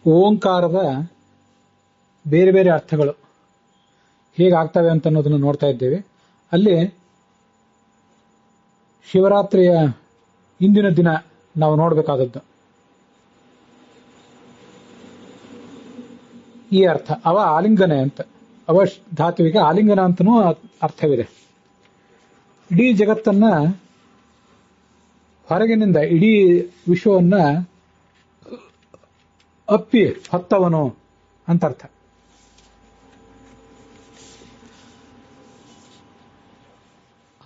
ಓಂಕಾರದ ಬೇರೆ ಬೇರೆ ಅರ್ಥಗಳು ಹೇಗಾಗ್ತವೆ ಅಂತ ಅನ್ನೋದನ್ನು ನೋಡ್ತಾ ಇದ್ದೇವೆ. ಅಲ್ಲಿ ಶಿವರಾತ್ರಿಯ ಇಂದಿನ ದಿನ ನಾವು ನೋಡಬೇಕಾದದ್ದು ಈ ಅರ್ಥ. ಅವ ಆಲಿಂಗನ ಅಂತ, ಅವ ಧಾತುವಿಗೆ ಆಲಿಂಗನ ಅಂತನೂ ಅರ್ಥವಿದೆ. ಇಡೀ ಜಗತ್ತನ್ನ ಹೊರಗಿನಿಂದ ಇಡೀ ವಿಶ್ವವನ್ನ ಅಪ್ಪಿ ಹೊತ್ತವನು ಅಂತ ಅರ್ಥ.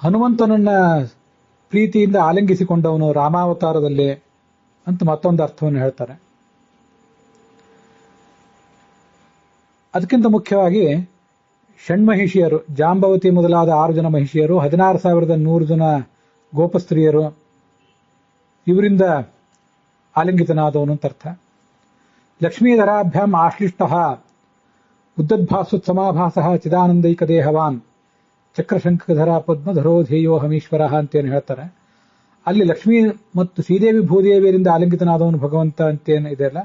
ಹನುಮಂತನನ್ನ ಪ್ರೀತಿಯಿಂದ ಆಲಿಂಗಿಸಿಕೊಂಡವನು ರಾಮಾವತಾರದಲ್ಲಿ ಅಂತ ಮತ್ತೊಂದು ಅರ್ಥವನ್ನು ಹೇಳ್ತಾರೆ. ಅದಕ್ಕಿಂತ ಮುಖ್ಯವಾಗಿ ಷಣ್ಮಹಿಷಿಯರು, ಜಾಂಬವತಿ ಮೊದಲಾದ 6 ಜನ ಮಹಿಷಿಯರು, 16,100 ಜನ ಗೋಪಸ್ತ್ರೀಯರು, ಇವರಿಂದ ಆಲಿಂಗಿತನಾದವನು ಅಂತ ಅರ್ಥ. ಲಕ್ಷ್ಮೀಧರಾಭ್ಯಾಂ ಆಶ್ಲಿಷ್ಟ ಉದ್ದದ್ಭಾಸುತ್ ಚಿದಾನಂದೈಕ ದೇಹವಾನ್ ಚಕ್ರಶಂಖಧರ ಪದ್ಮಧರೋ ಧ್ಯೇಯೋ ಹಮೀಶ್ವರ ಅಂತೇನು ಹೇಳ್ತಾರೆ. ಅಲ್ಲಿ ಲಕ್ಷ್ಮೀ ಮತ್ತು ಶ್ರೀದೇವಿ ಭೂದೇವಿಯರಿಂದ ಆಲಿಂಗಿತನಾದವನು ಭಗವಂತ ಅಂತೇನು ಇದೆಯಲ್ಲ,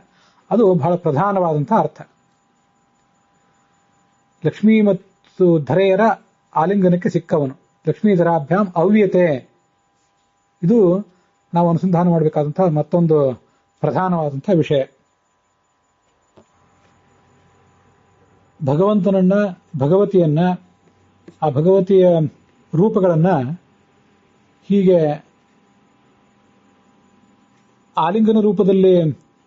ಅದು ಬಹಳ ಪ್ರಧಾನವಾದಂತಹ ಅರ್ಥ. ಲಕ್ಷ್ಮೀ ಮತ್ತು ಧರೆಯರ ಆಲಿಂಗನಕ್ಕೆ ಸಿಕ್ಕವನು. ಲಕ್ಷ್ಮೀಧರಾಭ್ಯಾಂ ಅವ್ಯತೆ, ಇದು ನಾವು ಅನುಸಂಧಾನ ಮಾಡಬೇಕಾದಂತಹ ಮತ್ತೊಂದು ಪ್ರಧಾನವಾದಂತಹ ವಿಷಯ. ಭಗವಂತನನ್ನ, ಭಗವತಿಯನ್ನ, ಆ ಭಗವತಿಯ ರೂಪಗಳನ್ನ ಹೀಗೆ ಆಲಿಂಗನ ರೂಪದಲ್ಲಿ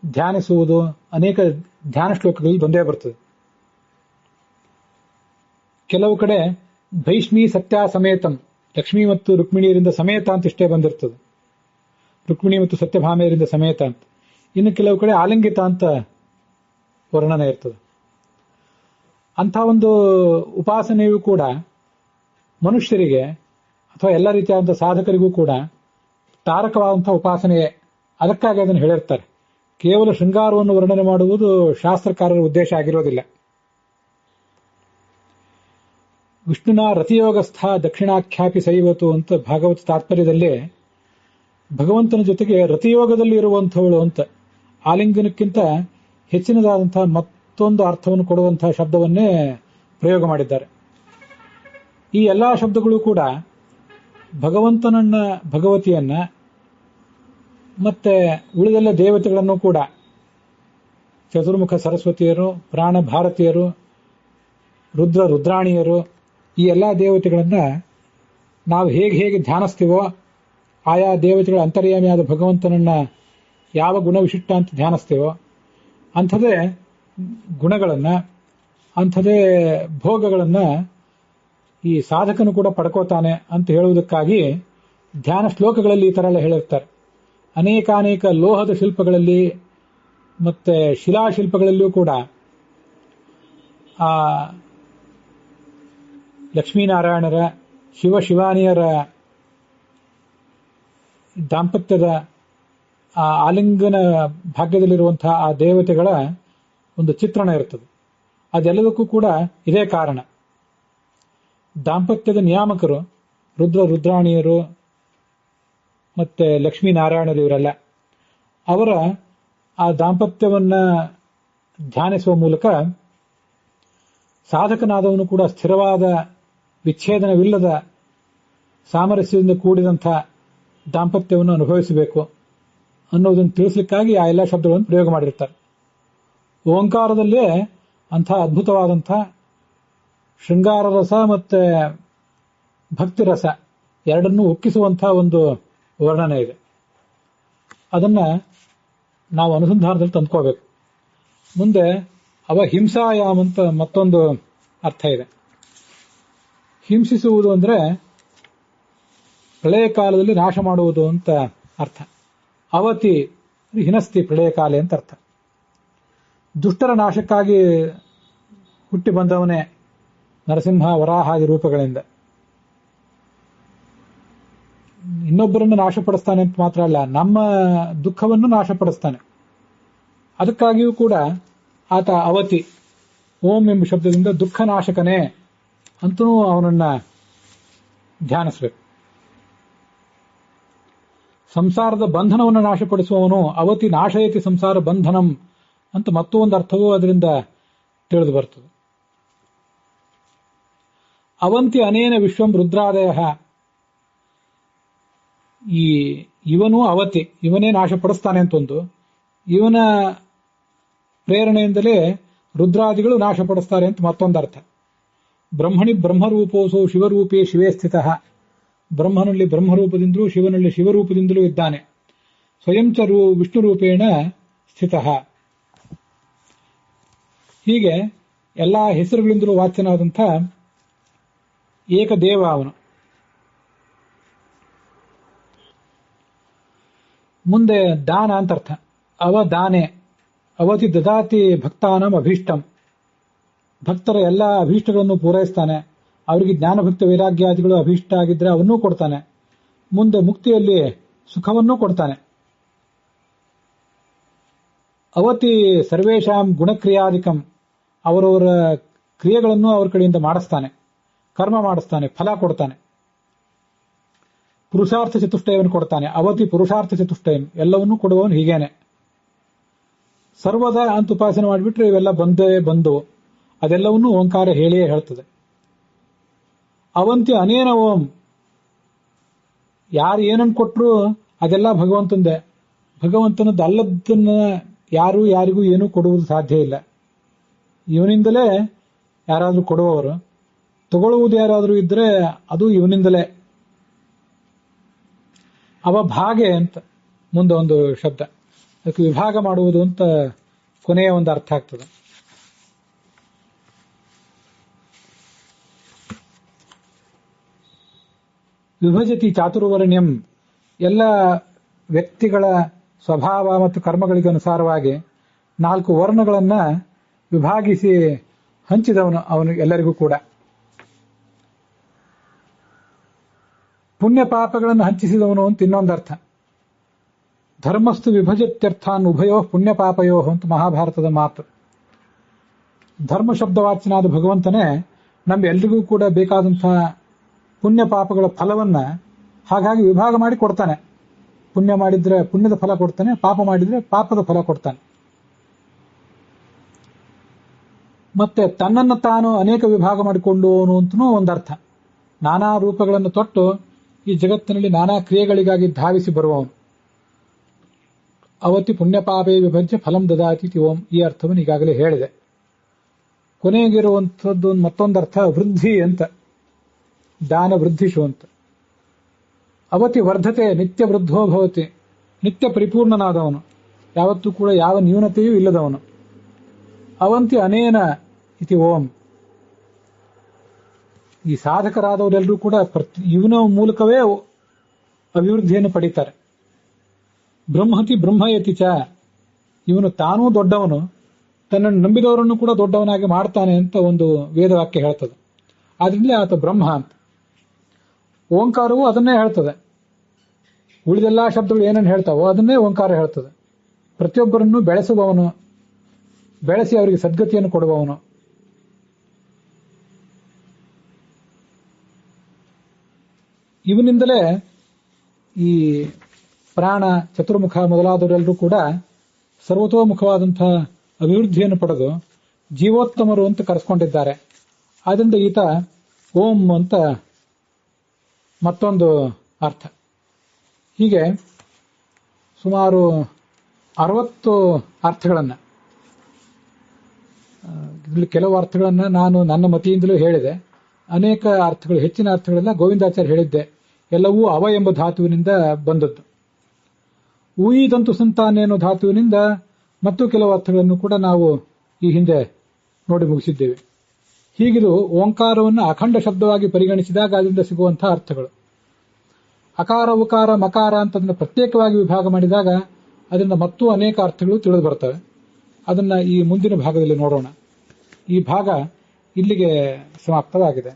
ಧ್ಯಾನಿಸುವುದು ಅನೇಕ ಧ್ಯಾನ ಶ್ಲೋಕಗಳಲ್ಲಿ ಬಂದೇ ಬರ್ತದೆ. ಕೆಲವು ಕಡೆ ಭೈಷ್ಮಿ ಸತ್ಯ ಸಮೇತಂ, ಲಕ್ಷ್ಮೀ ಮತ್ತು ರುಕ್ಮಿಣಿಯರಿಂದ ಸಮೇತ ಅಂತ ಇಷ್ಟೇ ಬಂದಿರ್ತದೆ, ರುಕ್ಮಿಣಿ ಮತ್ತು ಸತ್ಯಭಾಮೆಯರಿಂದ ಸಮೇತ ಅಂತ. ಇನ್ನು ಕೆಲವು ಕಡೆ ಆಲಿಂಗಿತ ಅಂತ ವರ್ಣನೆ ಇರ್ತದೆ. ಅಂಥ ಒಂದು ಉಪಾಸನೆಯೂ ಕೂಡ ಮನುಷ್ಯರಿಗೆ ಅಥವಾ ಎಲ್ಲ ರೀತಿಯಾದಂಥ ಸಾಧಕರಿಗೂ ಕೂಡ ತಾರಕವಾದಂತಹ ಉಪಾಸನೆಯೇ. ಅದಕ್ಕಾಗಿ ಅದನ್ನು ಹೇಳಿರ್ತಾರೆ. ಕೇವಲ ಶೃಂಗಾರವನ್ನು ವರ್ಣನೆ ಮಾಡುವುದು ಶಾಸ್ತ್ರಕಾರರ ಉದ್ದೇಶ ಆಗಿರೋದಿಲ್ಲ. ವಿಷ್ಣುನ ರತಿಯೋಗಸ್ಥ ದಕ್ಷಿಣಾಖ್ಯಾಪಿ ಸೈವತು ಅಂತ ಭಾಗವತ ತಾತ್ಪರ್ಯದಲ್ಲಿ ಭಗವಂತನ ಜೊತೆಗೆ ರತಿಯೋಗದಲ್ಲಿ ಇರುವಂಥವಳು ಅಂತ ಆಲಿಂಗನಕ್ಕಿಂತ ಹೆಚ್ಚಿನದಾದಂತಹ ಮತ್ತೊಂದು ಅರ್ಥವನ್ನು ಕೊಡುವಂತಹ ಶಬ್ದವನ್ನೇ ಪ್ರಯೋಗ ಮಾಡಿದ್ದಾರೆ. ಈ ಎಲ್ಲಾ ಶಬ್ದಗಳು ಕೂಡ ಭಗವಂತನನ್ನ, ಭಗವತಿಯನ್ನ ಮತ್ತೆ ಉಳಿದೆಲ್ಲ ದೇವತೆಗಳನ್ನು ಕೂಡ, ಚತುರ್ಮುಖ ಸರಸ್ವತಿಯರು, ಪ್ರಾಣ ಭಾರತೀಯರು, ರುದ್ರ ರುದ್ರಾಣಿಯರು, ಈ ಎಲ್ಲ ದೇವತೆಗಳನ್ನ ನಾವು ಹೇಗೆ ಧ್ಯಾನಿಸ್ತೀವೋ, ಆಯಾ ದೇವತೆಗಳ ಅಂತರ್ಯಾಮಿಯಾದ ಭಗವಂತನನ್ನ ಯಾವ ಗುಣವಿಶಿಷ್ಟ ಅಂತ ಧ್ಯಾನಿಸ್ತೀವೋ ಅಂಥದೇ ಗುಣಗಳನ್ನ, ಅಂಥದೇ ಭೋಗಗಳನ್ನ ಈ ಸಾಧಕನು ಕೂಡ ಪಡ್ಕೋತಾನೆ ಅಂತ ಹೇಳುವುದಕ್ಕಾಗಿ ಧ್ಯಾನ ಶ್ಲೋಕಗಳಲ್ಲಿ ಈ ತರ ಎಲ್ಲ ಹೇಳಿರ್ತಾರೆ. ಅನೇಕಾನೇಕ ಲೋಹದ ಶಿಲ್ಪಗಳಲ್ಲಿ ಮತ್ತೆ ಶಿಲಾಶಿಲ್ಪಗಳಲ್ಲಿಯೂ ಕೂಡ ಆ ಲಕ್ಷ್ಮೀನಾರಾಯಣರ, ಶಿವಾನಿಯರ ದಾಂಪತ್ಯದ ಆ ಆಲಿಂಗನ ಭಾಗ್ಯದಲ್ಲಿರುವಂತಹ ಆ ದೇವತೆಗಳ ಒಂದು ಚಿತ್ರಣ ಇರ್ತದೆ. ಅದೆಲ್ಲದಕ್ಕೂ ಕೂಡ ಇದೇ ಕಾರಣ. ದಾಂಪತ್ಯದ ನಿಯಾಮಕರು ರುದ್ರ ರುದ್ರಾಣಿಯರು ಮತ್ತೆ ಲಕ್ಷ್ಮೀನಾರಾಯಣರು, ಇವರೆಲ್ಲ ಅವರ ಆ ದಾಂಪತ್ಯವನ್ನ ಧ್ಯಾನಿಸುವ ಮೂಲಕ ಸಾಧಕನಾದವನು ಕೂಡ ಸ್ಥಿರವಾದ, ವಿಚ್ಛೇದನವಿಲ್ಲದ, ಸಾಮರಸ್ಯದಿಂದ ಕೂಡಿದಂಥ ದಾಂಪತ್ಯವನ್ನು ಅನುಭವಿಸಬೇಕು ಅನ್ನೋದನ್ನು ತಿಳಿಸಲಿಕ್ಕಾಗಿ ಆ ಎಲ್ಲ ಶಬ್ದಗಳನ್ನು ಪ್ರಯೋಗ ಮಾಡಿರ್ತಾರೆ. ಓಂಕಾರದಲ್ಲೇ ಅಂಥ ಅದ್ಭುತವಾದಂಥ ಶೃಂಗಾರ ರಸ ಮತ್ತೆ ಭಕ್ತಿ ರಸ ಎರಡನ್ನೂ ಒಕ್ಕಿಸುವಂತಹ ಒಂದು ವರ್ಣನೆ ಇದೆ. ಅದನ್ನ ನಾವು ಅನುಸಂಧಾನದಲ್ಲಿ ತಂದ್ಕೋಬೇಕು. ಮುಂದೆ ಅವ ಹಿಂಸಾಯಾಮ್ ಅಂತ ಮತ್ತೊಂದು ಅರ್ಥ ಇದೆ. ಹಿಂಸಿಸುವುದು ಅಂದ್ರೆ ಪ್ರಳಯ ಕಾಲದಲ್ಲಿ ನಾಶ ಮಾಡುವುದು ಅಂತ ಅರ್ಥ. ಅವತಿ ಹಿನಸ್ತಿ ಪ್ರಳಯ ಕಾಲೆ ಅಂತ ಅರ್ಥ. ದುಷ್ಟರ ನಾಶಕ್ಕಾಗಿ ಹುಟ್ಟಿ ಬಂದವನೇ ನರಸಿಂಹ, ವರಾಹಾದಿ ರೂಪಗಳಿಂದ. ಇನ್ನೊಬ್ಬರನ್ನು ನಾಶಪಡಿಸ್ತಾನೆ ಅಂತ ಮಾತ್ರ ಅಲ್ಲ, ನಮ್ಮ ದುಃಖವನ್ನು ನಾಶಪಡಿಸ್ತಾನೆ. ಅದಕ್ಕಾಗಿಯೂ ಕೂಡ ಆತ ಅವತಿ, ಓಂ ಎಂಬ ಶಬ್ದದಿಂದ ದುಃಖ ನಾಶಕನೇ ಅಂತೂ ಅವನನ್ನ ಧ್ಯಾನಿಸಬೇಕು. ಸಂಸಾರದ ಬಂಧನವನ್ನು ನಾಶಪಡಿಸುವವನು ಅವತಿ ನಾಶಯತಿ ಸಂಸಾರ ಬಂಧನಂ ಅಂತ ಮತ್ತೊಂದು ಅರ್ಥವೂ ಅದರಿಂದ ತಿಳಿದು ಬರ್ತದೆ. ಅವಂತಿ ಅನೇನ ವಿಶ್ವಂ ರುದ್ರಾದಯ, ಈ ಇವನು ಅವತಿ, ಇವನೇ ನಾಶಪಡಿಸ್ತಾನೆ ಅಂತ ಒಂದು, ಇವನ ಪ್ರೇರಣೆಯಿಂದಲೇ ರುದ್ರಾದಿಗಳು ನಾಶಪಡಿಸ್ತಾರೆ ಅಂತ ಮತ್ತೊಂದು ಅರ್ಥ. ಬ್ರಹ್ಮಣಿ ಬ್ರಹ್ಮರೂಪೋಸೋ ಶಿವರೂಪೇ ಶಿವೇ ಸ್ಥಿತ, ಬ್ರಹ್ಮನಲ್ಲಿ ಬ್ರಹ್ಮರೂಪದಿಂದಲೂ ಶಿವನಲ್ಲಿ ಶಿವರೂಪದಿಂದಲೂ ಇದ್ದಾನೆ. ಸ್ವಯಂಚ ವಿಷ್ಣು ರೂಪೇಣ ಸ್ಥಿತ. ಹೀಗೆ ಎಲ್ಲಾ ಹೆಸರುಗಳಿಂದಲೂ ವಾಚ್ಯನಾದಂಥ ಏಕದೇವ ಅವನು. ಮುಂದೆ ದಾನ ಅಂತ ಅರ್ಥ. ಅವದಾನೆ, ಅವತಿ ದದಾತಿ ಭಕ್ತಾನಂ ಅಭೀಷ್ಟಂ, ಭಕ್ತರ ಎಲ್ಲ ಅಭೀಷ್ಟಗಳನ್ನು ಪೂರೈಸ್ತಾನೆ. ಅವರಿಗೆ ಜ್ಞಾನಭಕ್ತ ವೈರಾಗ್ಯಾದಿಗಳು ಅಭೀಷ್ಟ ಆಗಿದ್ರೆ ಅವನ್ನೂ ಕೊಡ್ತಾನೆ. ಮುಂದೆ ಮುಕ್ತಿಯಲ್ಲಿ ಸುಖವನ್ನೂ ಕೊಡ್ತಾನೆ. ಅವತಿ ಸರ್ವೇಶಾಂ ಗುಣಕ್ರಿಯಾಧಿಕಂ, ಅವರವರ ಕ್ರಿಯೆಗಳನ್ನು ಅವರ ಕಡೆಯಿಂದ ಮಾಡಿಸ್ತಾನೆ, ಕರ್ಮ ಮಾಡಿಸ್ತಾನೆ, ಫಲ ಕೊಡ್ತಾನೆ. ಪುರುಷಾರ್ಥ ಚತುಷ್ಟಯವನ್ನು ಕೊಡ್ತಾನೆ. ಅವತಿ ಪುರುಷಾರ್ಥ ಚತುಷ್ಟಯಂ, ಎಲ್ಲವನ್ನೂ ಕೊಡುವವನು ಹೀಗೇನೆ. ಸರ್ವದ ಅಂತ ಉಪಾಸನೆ ಮಾಡಿಬಿಟ್ರೆ ಇವೆಲ್ಲ ಬಂದು ಅದೆಲ್ಲವನ್ನೂ ಓಂಕಾರ ಹೇಳಿಯೇ ಹೇಳ್ತದೆ. ಅವಂತಿ ಅನೇನ ಓಂ, ಯಾರು ಏನನ್ನು ಕೊಟ್ಟರು ಅದೆಲ್ಲ ಭಗವಂತಂದೇ. ಭಗವಂತನದ್ದು ಅಲ್ಲದನ್ನ ಯಾರು ಯಾರಿಗೂ ಏನೂ ಕೊಡುವುದು ಸಾಧ್ಯ ಇಲ್ಲ. ಇವನಿಂದಲೇ ಯಾರಾದರೂ ಕೊಡುವವರು, ತಗೊಳ್ಳುವುದು ಯಾರಾದರೂ ಇದ್ರೆ ಅದು ಇವನಿಂದಲೇ. ಅವಭಾಗೆ ಅಂತ ಮುಂದೆ ಒಂದು ಶಬ್ದ, ಅದಕ್ಕೆ ವಿಭಾಗ ಮಾಡುವುದು ಅಂತ ಕೊನೆಯ ಒಂದು ಅರ್ಥ ಆಗ್ತದೆ. ವಿಭಜತಿ ಚಾತುರ್ವರ್ಣ್ಯಂ, ಎಲ್ಲ ವ್ಯಕ್ತಿಗಳ ಸ್ವಭಾವ ಮತ್ತು ಕರ್ಮಗಳಿಗೆ ಅನುಸಾರವಾಗಿ 4 ವರ್ಣಗಳನ್ನ ವಿಭಾಗಿಸಿ ಹಂಚಿದವನು ಅವನು ಎಲ್ಲರಿಗೂ ಕೂಡ. ಪುಣ್ಯ ಪಾಪಗಳನ್ನು ಹಂಚಿಸಿದವನು ಅಂತ ಇನ್ನೊಂದರ್ಥ. ಧರ್ಮಸ್ತು ವಿಭಜತ್ಯರ್ಥಾನ್ ಉಭಯೋ ಪುಣ್ಯ ಪಾಪಯೋ ಅಂತ ಮಹಾಭಾರತದ ಮಾತು. ಧರ್ಮ ಶಬ್ದವಾಚ್ಯನಾದ ಭಗವಂತನೇ ನಮ್ಮೆಲ್ಲರಿಗೂ ಕೂಡ ಬೇಕಾದಂತಹ ಪುಣ್ಯ ಪಾಪಗಳ ಫಲವನ್ನ ಹಾಗಾಗಿ ವಿಭಾಗ ಮಾಡಿ ಕೊಡ್ತಾನೆ. ಪುಣ್ಯ ಮಾಡಿದ್ರೆ ಪುಣ್ಯದ ಫಲ ಕೊಡ್ತಾನೆ, ಪಾಪ ಮಾಡಿದ್ರೆ ಪಾಪದ ಫಲ ಕೊಡ್ತಾನೆ. ಮತ್ತೆ ತನ್ನನ್ನು ತಾನು ಅನೇಕ ವಿಭಾಗ ಮಾಡಿಕೊಂಡವನು ಅಂತನೂ ಒಂದರ್ಥ. ನಾನಾ ರೂಪಗಳನ್ನು ತೊಟ್ಟು ಈ ಜಗತ್ತಿನಲ್ಲಿ ನಾನಾ ಕ್ರಿಯೆಗಳಿಗಾಗಿ ಧಾವಿಸಿ ಬರುವವನು. ಅವತಿ ಪುಣ್ಯ ಪಾಪೇ ವಿಭಜ್ಯ ಫಲಂ ದದಾತಿ ಓಂ, ಈ ಅರ್ಥವನ್ನು ಈಗಾಗಲೇ ಹೇಳಿದೆ. ಕೊನೆಗಿರುವಂಥದ್ದು ಮತ್ತೊಂದರ್ಥ ವೃದ್ಧಿ ಅಂತ, ದಾನ ವೃದ್ಧಿಶು ಅಂತ. ಅವತಿ ವರ್ಧತೆ ನಿತ್ಯ ವೃದ್ಧೋ ಭವತಿ, ನಿತ್ಯ ಪರಿಪೂರ್ಣನಾದವನು, ಯಾವತ್ತೂ ಕೂಡ ಯಾವ ನ್ಯೂನತೆಯೂ ಇಲ್ಲದವನು. ಅವಂತಿ ಅನೇನ ಇತಿ ಓಂ, ಈ ಸಾಧಕರಾದವರೆಲ್ಲರೂ ಕೂಡ ಇವನ ಮೂಲಕವೇ ಅಭಿವೃದ್ಧಿಯನ್ನು ಪಡೀತಾರೆ. ಬ್ರಹ್ಮತಿ ಬ್ರಹ್ಮಯತಿ ಚ, ಇವನು ತಾನೂ ದೊಡ್ಡವನು, ತನ್ನನ್ನು ನಂಬಿದವರನ್ನು ಕೂಡ ದೊಡ್ಡವನಾಗಿ ಮಾಡ್ತಾನೆ ಅಂತ ಒಂದು ವೇದವಾಕ್ಯ ಹೇಳ್ತದೆ. ಆದ್ರಿಂದಲೇ ಆತ ಬ್ರಹ್ಮ ಅಂತ. ಓಂಕಾರವು ಅದನ್ನೇ ಹೇಳ್ತದೆ. ಉಳಿದೆಲ್ಲಾ ಶಬ್ದಗಳು ಏನನ್ನು ಹೇಳ್ತಾವೋ ಅದನ್ನೇ ಓಂಕಾರ ಹೇಳ್ತದೆ. ಪ್ರತಿಯೊಬ್ಬರನ್ನು ಬೆಳೆಸುವವನು, ಬೆಳೆಸಿ ಅವರಿಗೆ ಸದ್ಗತಿಯನ್ನು ಕೊಡುವವನು. ಇವನಿಂದಲೇ ಈ ಪ್ರಾಣ, ಚತುರ್ಮುಖ ಮೊದಲಾದವರೆಲ್ಲರೂ ಕೂಡ ಸರ್ವತೋಮುಖವಾದಂತಹ ಅಭಿವೃದ್ಧಿಯನ್ನು ಪಡೆದು ಜೀವೋತ್ತಮರು ಅಂತ ಕರೆಸ್ಕೊಂಡಿದ್ದಾರೆ. ಆದ್ದರಿಂದ ಈತ ಓಂ ಅಂತ ಮತ್ತೊಂದು ಅರ್ಥ. ಹೀಗೆ ಸುಮಾರು 60 ಅರ್ಥಗಳನ್ನು, ಇದರಲ್ಲಿ ಕೆಲವು ಅರ್ಥಗಳನ್ನು ನಾನು ನನ್ನ ಮತಿಯಿಂದಲೂ ಹೇಳಿದೆ. ಅನೇಕ ಅರ್ಥಗಳು, ಹೆಚ್ಚಿನ ಅರ್ಥಗಳೆಲ್ಲ ಗೋವಿಂದಾಚಾರ್ಯ ಹೇಳಿದ್ದೆ. ಎಲ್ಲವೂ ಅವ ಎಂಬ ಧಾತುವಿನಿಂದ ಬಂದದ್ದು. ಊಯಿದಂತು ಸಂತಾನ ಎನ್ನುವ ಧಾತುವಿನಿಂದ ಮತ್ತು ಕೆಲವು ಅರ್ಥಗಳನ್ನು ಕೂಡ ನಾವು ಈ ಹಿಂದೆ ನೋಡಿ ಮುಗಿಸಿದ್ದೇವೆ. ಹೀಗಿದು ಓಂಕಾರವನ್ನು ಅಖಂಡ ಶಬ್ದವಾಗಿ ಪರಿಗಣಿಸಿದಾಗ ಅದರಿಂದ ಸಿಗುವಂತಹ ಅರ್ಥಗಳು. ಅಕಾರ, ಉಕಾರ, ಮಕಾರ ಅಂತ ಅದನ್ನು ಪ್ರತ್ಯೇಕವಾಗಿ ವಿಭಾಗ ಮಾಡಿದಾಗ ಅದರಿಂದ ಮತ್ತೂ ಅನೇಕ ಅರ್ಥಗಳು ತಿಳಿದು ಬರ್ತವೆ. ಅದನ್ನ ಈ ಮುಂದಿನ ಭಾಗದಲ್ಲಿ ನೋಡೋಣ. ಈ ಭಾಗ ಇಲ್ಲಿಗೆ ಸಮಾಪ್ತವಾಗಿದೆ.